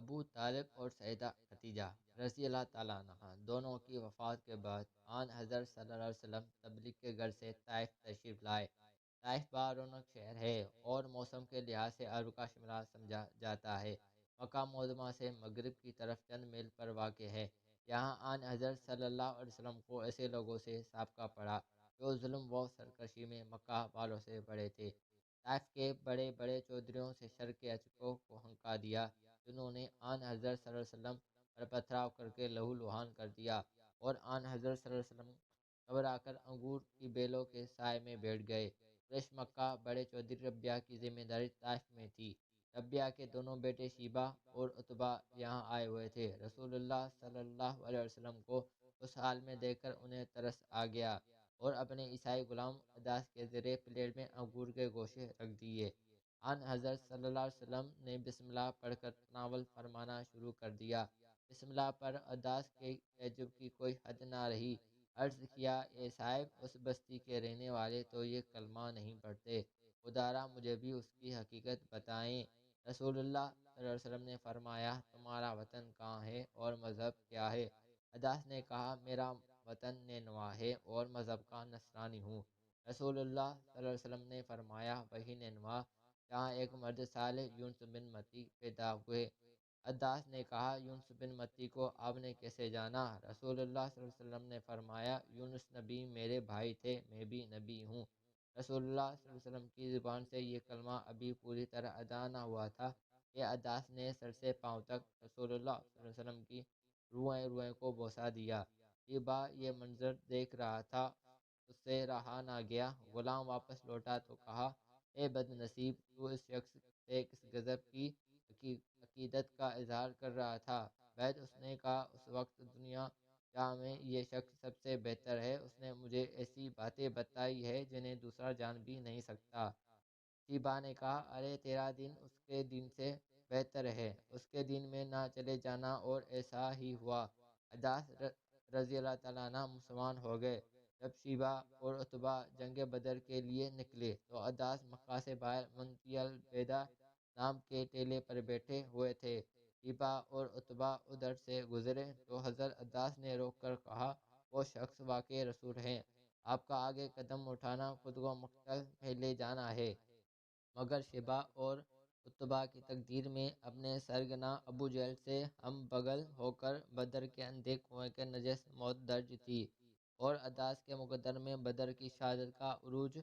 ابو طالب اور سیدہ خدیجہ رضی اللہ تعالیٰ عنہ دونوں کی وفات کے بعد آن حضرت صلی اللہ علیہ وسلم تبلیغ کے گھر سے طائف تشریف لائے۔ طائف بارونق شہر ہے اور موسم کے لحاظ سے عرب کا شملہ سمجھا جاتا ہے۔ مکہ معظمہ سے مغرب کی طرف چند میل پر واقع ہے۔ یہاں آن حضرت صلی اللہ علیہ وسلم کو ایسے لوگوں سے سابقہ پڑا جو ظلم و سرکشی میں مکہ والوں سے بڑے تھے۔ طائف کے بڑے بڑے چودھریوں سے شر کے عشقوں کو ہنکا دیا، جنہوں نے آن حضرت صلی اللہ علیہ وسلم پر پتھراؤ کر کے لہو لہان کر دیا، اور آن حضرت صلی اللہ علیہ وسلم گھبرا کر انگور کی بیلوں کے سائے میں بیٹھ گئے۔ قریش مکہ بڑے چودھری ربیہ کی ذمہ داری طائف میں تھی۔ ربیہ کے دونوں بیٹے شیبہ اور عتبہ یہاں آئے ہوئے تھے۔ رسول اللہ صلی اللہ علیہ وسلم کو اس حال میں دیکھ کر انہیں ترس آ گیا اور اپنے عیسائی غلام عداس کے ذریعے پلیٹ میں انگور کے گوشے رکھ دیے۔ آن حضرت صلی اللہ علیہ وسلم نے بسم اللہ پڑھ کر تناول فرمانا شروع کر دیا۔ بسم اللہ پر عداس کے تعجب کی کوئی حد نہ رہی۔ عرض کیا، اے صاحب، اس بستی کے رہنے والے تو یہ کلمہ نہیں پڑھتے، خدارا مجھے بھی اس کی حقیقت بتائیں۔ رسول اللہ صلی اللہ علیہ وسلم نے فرمایا، تمہارا وطن کہاں ہے اور مذہب کیا ہے؟ عداس نے کہا، میرا وطن نینوا ہے اور مذہب کا نصرانی ہوں۔ رسول اللہ صلی اللہ علیہ وسلم نے فرمایا، وہی نینوا جہاں ایک مرد صالح یونس بن متی پیدا ہوئے۔ عداس نے کہا، یونس بن متی کو آپ نے کیسے جانا؟ رسول اللہ صلی اللہ علیہ وسلم نے فرمایا، یونس نبی میرے بھائی تھے، میں بھی نبی ہوں۔ رسول اللہ صلی اللہ علیہ وسلم کی زبان سے یہ کلمہ ابھی پوری طرح ادا نہ ہوا تھا کہ عداس نے سر سے پاؤں تک رسول اللہ صلی اللہ علیہ وسلم کی روئیں روئیں کو بوسہ دیا۔ شیبہ یہ منظر دیکھ رہا تھا، اس سے رہا نہ گیا۔ غلام واپس لوٹا تو کہا، اے بد نصیب، تو اس شخص سے کس غضب کی عقیدت کا اظہار کر رہا تھا؟ بعد اس نے کہا، اس وقت دنیا جہاں میں یہ شخص سب سے بہتر ہے، اس نے مجھے ایسی باتیں بتائی ہے جنہیں دوسرا جان بھی نہیں سکتا۔ شیبہ نے کہا، ارے تیرا دین اس کے دین سے بہتر ہے، اس کے دین میں نہ چلے جانا، اور ایسا ہی ہوا۔ عداس رضی اللہ تعالیٰ عنہ مسلمان ہو گئے۔ جب شیبہ اور عتبہ جنگ بدر کے لیے نکلے تو عداس مکہ سے باہر منطقہ البیدہ نام کے ٹیلے پر بیٹھے ہوئے تھے۔ شیبہ اور عتبہ ادھر سے گزرے تو حضرت عداس نے روک کر کہا، وہ شخص واقعی رسول ہیں، آپ کا آگے قدم اٹھانا خود کو مقتل میں لے جانا ہے۔ مگر شیبہ اور عتبہ کی تقدیر میں اپنے سرگنا ابو جہل سے ہم بغل ہو کر بدر کے اندھے کنویں کے نجس موت درج تھی، اور عداس کے مقدر میں بدر کی شہادت کا عروج